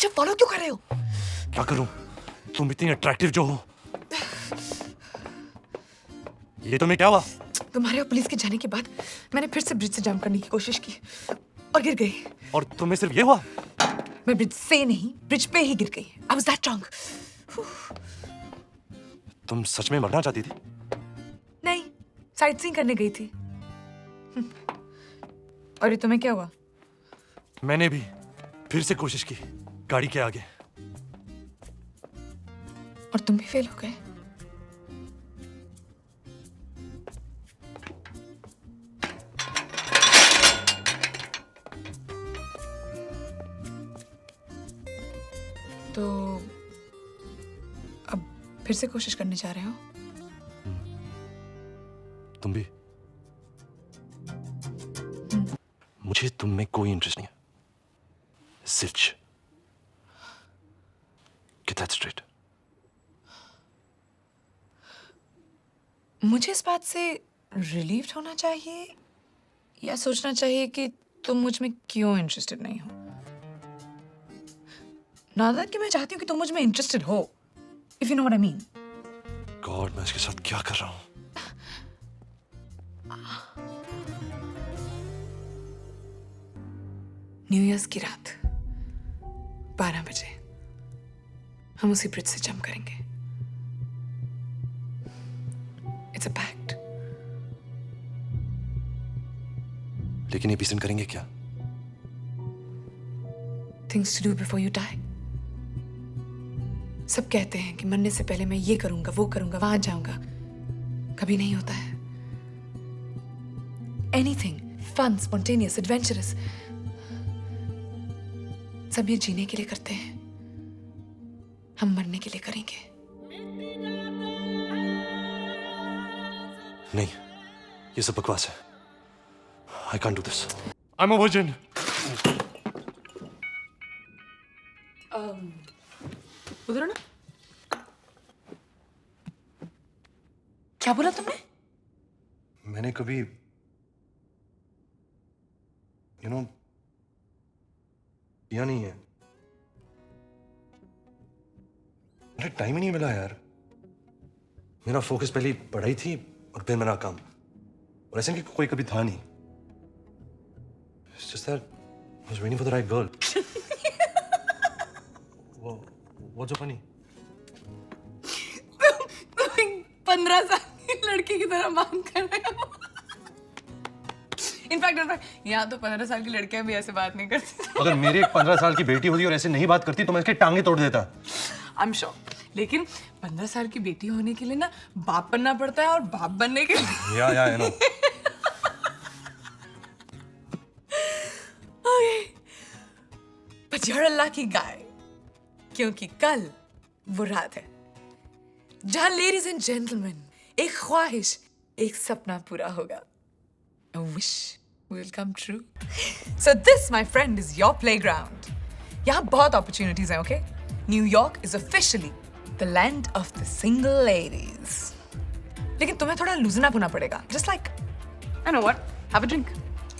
मुझे फॉलो क्यों कर रहे हो? क्या करूं? तुम इतनी अट्रैक्टिव जो हो। ये तुम्हें क्या हुआ? तुम्हारे और पुलिस के जाने के बाद मैंने फिर से ब्रिज से जंप करने की कोशिश की और गिर गई। और तुम्हें सिर्फ ये हुआ? मैं ब्रिज से नहीं, ब्रिज पे ही गिर गई। I was that drunk. तुम सच में मरना चाहती थी? नहीं, साइट सीइंग करने गई थी। और ये तुम्हें क्या हुआ? मैंने भी फिर से कोशिश की गाड़ी के आगे। और तुम भी फेल हो गए। तो अब फिर से कोशिश करने जा रहे हो? तुम भी? मुझे तुम में कोई इंटरेस्ट नहीं है। Zilch. Get that straight. मुझे इस बात से रिलीव्ड होना चाहिए या सोचना चाहिए कि तुम मुझ में क्यों इंटरेस्टेड नहीं हो? नादर कि मैं चाहती हूँ कि तुम मुझ में इंटरेस्टेड हो, if you know what I mean. God, मैं इसके साथ क्या कर रहा हूँ? न्यू ईयर्स की रात 12 बजे हम उसी ब्रिज से जंप करेंगे। It's a pact. लेकिन ये पीसन करेंगे क्या? Things to do before you die. सब कहते हैं कि मरने से पहले मैं ये करूंगा, वो करूंगा, वहां जाऊंगा। कभी नहीं होता है। एनीथिंग फन, स्पॉन्टेनियस, एडवेंचरस, सब ये जीने के लिए करते हैं। हम मरने के लिए करेंगे। नहीं, ये सब बकवास है। I can't do this. I'm a virgin. उधर ना। क्या बोला तुमने? मैंने कभी किया नहीं है। मुझे टाइम ही नहीं मिला यार। मेरा फोकस पहले पढ़ाई थी और फिर मेरा काम, और ऐसे कि कोई कभी था नहीं। It's just that I was waiting for the right girl. What's so funny? तुम 15 साल की लड़की की तरह बात कर रहे हो। इनफैक्ट यहाँ तो 15 साल की लड़कियां भी ऐसे बात नहीं करती। अगर मेरी एक 15 साल की बेटी होती और ऐसे नहीं बात करती तो मैं इसके टांगे तोड़ देता। I'm sure. लेकिन 15 साल की बेटी होने के लिए ना बाप बनना पड़ता है, और बाप बनने के लिए या I know. Okay. But you're a lucky guy. क्योंकि कल वो रात है जहां लेडीज एंड जेंटलमैन एक ख्वाहिश, एक सपना पूरा होगा। A wish will come true. So this, my friend, is your playground. यहाँ बहुत opportunities हैं, okay? New York is officially the land of the single ladies. लेकिन तुम्हें थोड़ा loosen up होना पड़ेगा. Just like, I know what? Have a drink.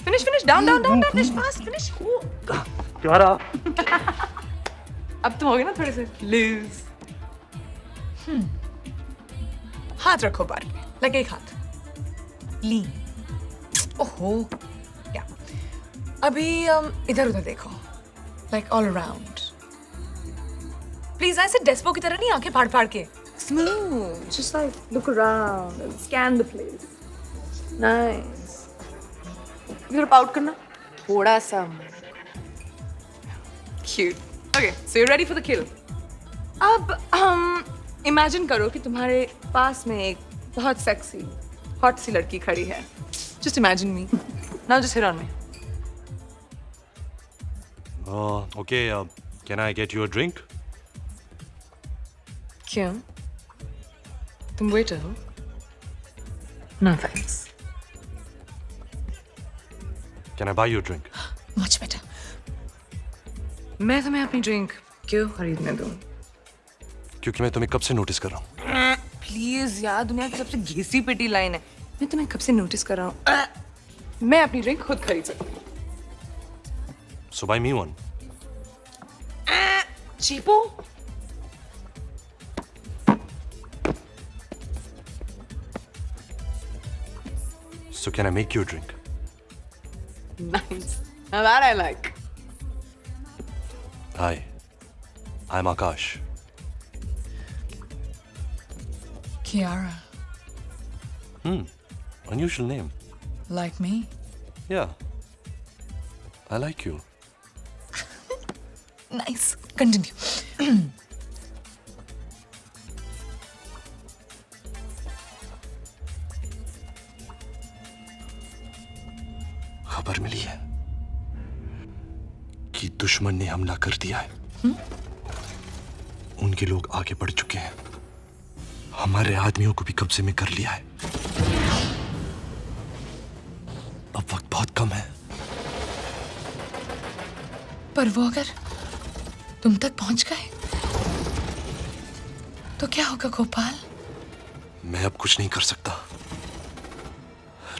Finish, down, finish fast, finish. क्या रहा? अब तुम हो गए ना थोड़े से लूज। हाथ रखो बार पे, लगे एक हाथ। लीन। ओहो, या। अभी इधर उधर देखो, like all around. प्लीज ऐसे डेस्पो की तरह नहीं, आंखें फाड़ फाड़ के। Smooth, just like look around and scan the place. Nice. इधर पाउट करना, थोड़ा सा। Cute. Okay, so you're ready for the kill. अब इमेजिन करो कि तुम्हारे पास में एक बहुत सेक्सी, हॉट सी लड़की खड़ी है। Just imagine me. Now just hit on me. Okay, can I get you a drink? क्यों? तुम वेटर हो? No thanks. Can I buy you a drink? Much better. मैं तुम्हें अपनी ड्रिंक क्यों खरीदने दूं? क्योंकि मैं तुम्हें कब से नोटिस कर रहा हूँ। प्लीज यार, दुनिया की सबसे घिसी पिटी लाइन है। मैं तुम्हें कब से नोटिस कर रहा हूँ। मैं अपनी ड्रिंक खुद खरीद सकती हूँ। So buy me one. चीपो, So can I make you a drink? Nice. Now that I like. Hi, I'm Akash. Kiara, Unusual name. like me? Yeah. I like you. Nice. Continue. खबर मिली है कि दुश्मन ने हमला कर दिया है। उनके लोग आगे बढ़ चुके हैं। हमारे आदमियों को भी कब्जे में कर लिया है। अब वक्त बहुत कम है। पर वो अगर तुम तक पहुंच गए तो क्या होगा गोपाल? मैं अब कुछ नहीं कर सकता।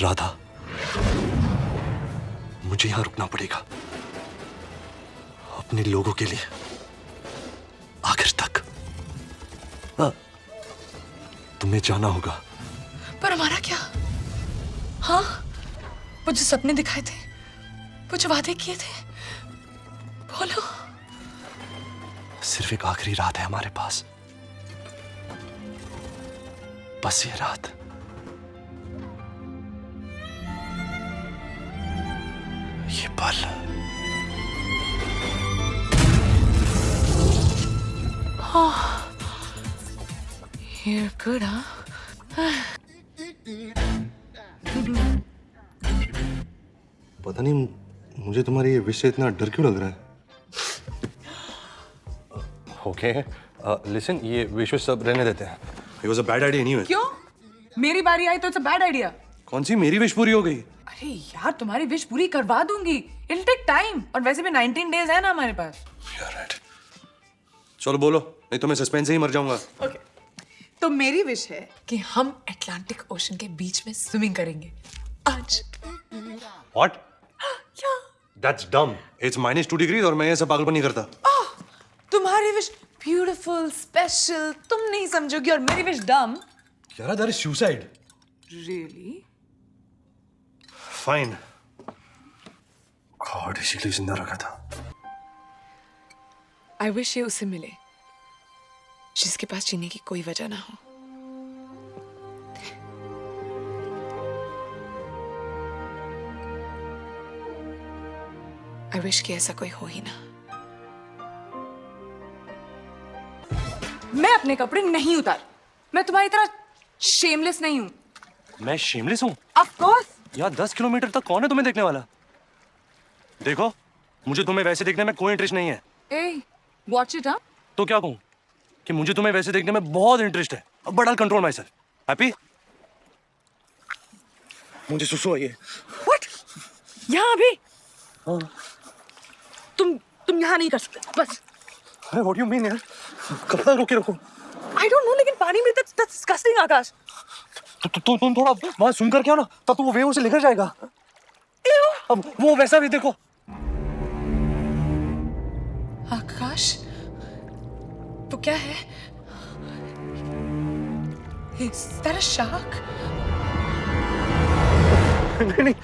राधा, मुझे यहां रुकना पड़ेगा अपने लोगों के लिए आखिर तक। तुम्हें जाना होगा। पर हमारा क्या? हाँ, वो जो सपने दिखाए थे, वो जो वादे किए थे, बोलो। सिर्फ एक आखिरी रात है हमारे पास, बस ये रात। ये पल। You're good, huh? पता नहीं मुझे तुम्हारी ये विश से इतना डर क्यों लग रहा है। ओके, लिसन, ये विश सब रहने देते हैं। It was a bad idea anyway. क्यों? मेरी बारी आई तो इट्स अ बैड आइडिया। कौन सी मेरी विश पूरी हो गई? अरे यार, तुम्हारी विश पूरी करवा दूंगी। It'll take time. और वैसे भी 19 डेज है ना हमारे पास। You're right. चलो बोलो, नहीं तो मैं सस्पेंस से ही मर जाऊंगा। ओके, तो मेरी विश है कि हम अटलांटिक ओशन के बीच में स्विमिंग करेंगे आज। What? क्या? That's dumb. It's -2 degrees और मैं ये सब पागलपन नहीं करता। तुम्हारी विश ब्यूटीफुल, स्पेशल, तुम नहीं समझोगी, और मेरी विश डम। यार, that is suicide. Really? Fine. God, इसीलिए जिंदा रखा था। आई विश ये उसे मिले जिसके पास जीने की कोई वजह ना हो। आई विश कि ऐसा कोई हो ही ना। मैं अपने कपड़े नहीं उतार। मैं तुम्हारी तरह शेमलेस नहीं हूँ। मैं शेमलेस हूँ? Of course. यार 10 किलोमीटर तक कौन है तुम्हें देखने वाला? देखो, मुझे तुम्हें वैसे देखने में कोई इंटरेस्ट नहीं है। ए, वॉच इट। हाँ, तो क्या कहूँ कि मुझे तुम्हें वैसे देखने में बहुत इंटरेस्ट है, but I control my self. Happy? मुझे सुसु आई है। व्हाट? यहाँ भी? तुम यहाँ नहीं कर सकते, बस। व्हाट डू यू मीन यार? कब तक रोके रखो? आई डोंट नो, लेकिन पानी में that's disgusting, आकाश। तो तुम थोड़ा वहां सुनकर क्या हो ना, तब तो वो वेव उसे लेकर जाएगा। अब वो वैसा भी देखो। आकाश, तो क्या है? Is that a shark? नहीं नहीं,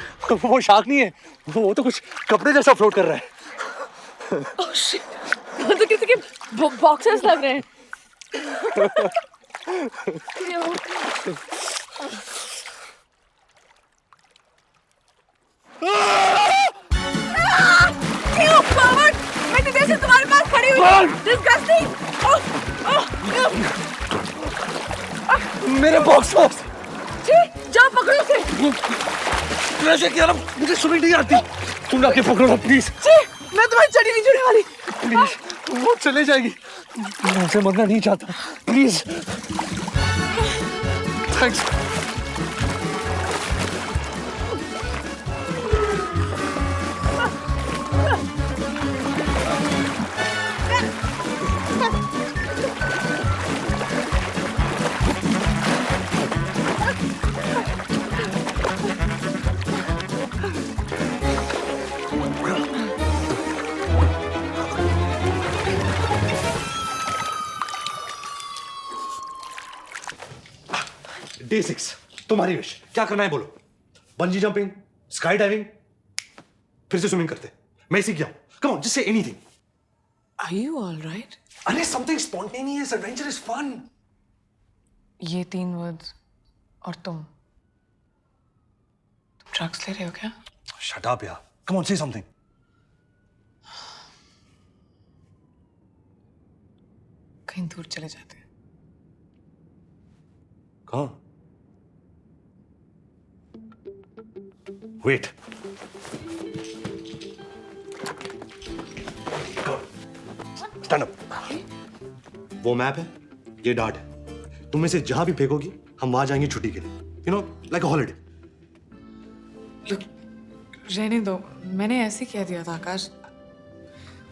वो शार्क नहीं है, वो तो कुछ कपड़े जैसा फ्लोट कर रहा है। ओह शिट, तो किसी के बॉक्सेस लग रहे हैं। Ew, forward! मैं इतनी देर से तुम्हारे पास खड़ी हुई हूँ। Disgusting! मेरे बॉक्सर्स! छी, जाओ पकड़ो उसे। कैसे किया ना? मुझे स्विमिंग नहीं आती। तुम आके पकड़ो ना प्लीज। छी, मैं तुम्हारी चढ़ी नहीं जुड़ने वाली। प्लीज, वो चले जाएगी। मैं उसे मरना नहीं चाहता। प्लीज। थैंक्स। डे 6 तुम्हारी विश क्या करना है बोलो। बंजी जंपिंग, स्काई डाइविंग, फिर से स्विमिंग करते। मैं सीख गया हूं। Come on, just say anything. Are you all right? अरे something spontaneous, adventure is fun. ये 3 वर्ड्स और तुम ड्रग्स ले रहे हो क्या? शट अप यार, कम ऑन से समथिंग। कहीं दूर चले जाते हैं। कहाँ? Wait, stand up. वो मैप है, ये डार्ट है। तुम में से जहां भी फेंकोगी हम वहां जाएंगे छुट्टी के लिए। You know, like a holiday. Look, रहने दो। मैंने ऐसे ही कह दिया था आकाश,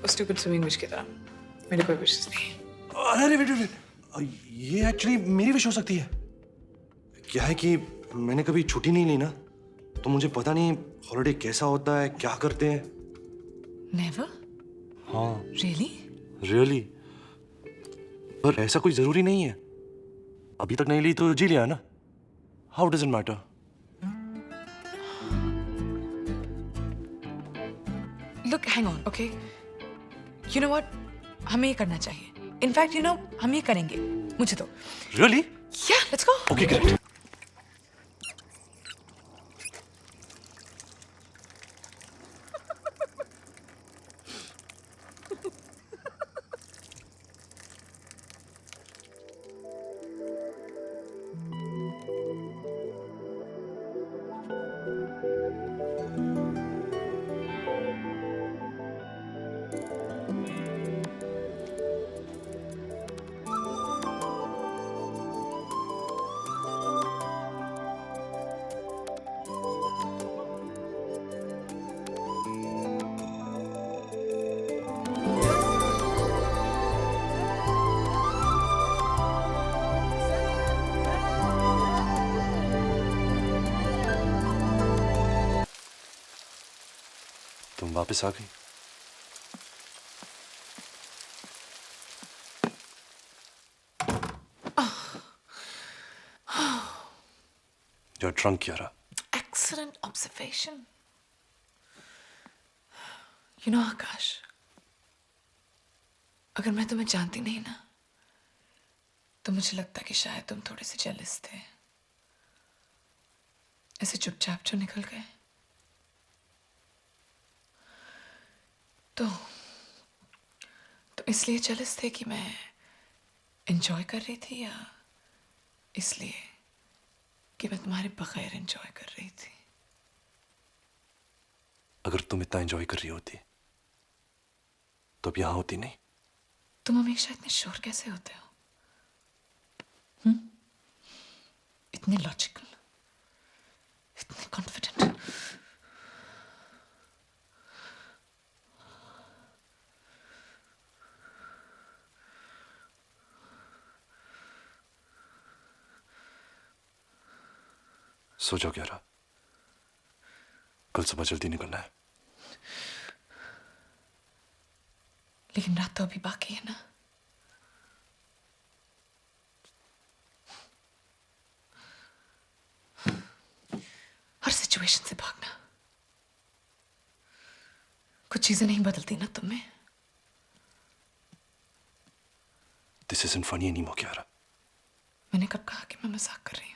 उस स्टूपिड स्विमिंग विश की तरह। मेरी कोई विशेष नहीं। अरे वेट वेट, ये एक्चुअली मेरी विश हो सकती है। क्या है कि मैंने कभी छुट्टी नहीं ली ना, तो मुझे पता नहीं हॉलिडे कैसा होता है, क्या करते हैं। Never? हाँ Really? रियली, पर ऐसा कोई जरूरी नहीं है। अभी तक नहीं ली तो जी लिया ना। How does it matter? Look, hang on, okay? You know what? हमें ये करना चाहिए। In fact, you know, हम ये करेंगे। मुझे तो। Really? Yeah, let's go. Okay great. तुम वापस आ गई। You're drunk, Kiara. Excellent observation. You know, आकाश, अगर मैं तुम्हें जानती नहीं ना, तो मुझे लगता कि शायद तुम थोड़े से जेलस थे। ऐसे चुपचाप जो निकल गए। तो इसलिए जेलस थे कि मैं एंजॉय कर रही थी, या इसलिए कि मैं तुम्हारे बगैर एंजॉय कर रही थी? अगर तुम इतना एंजॉय कर रही होती तो अब यहां होती नहीं। तुम हमेशा इतने श्योर कैसे होते हो? इतने लॉजिकल, इतने कॉन्फिडेंट। सो जाओ Kiara, कल सुबह जल्दी निकलना है। लेकिन रात तो अभी बाकी है ना। हर सिचुएशन से भागना, कुछ चीजें नहीं बदलती ना तुम में। This isn't funny anymore, Kiara. मैंने कब कहा कि मैं मजाक कर रही हूं?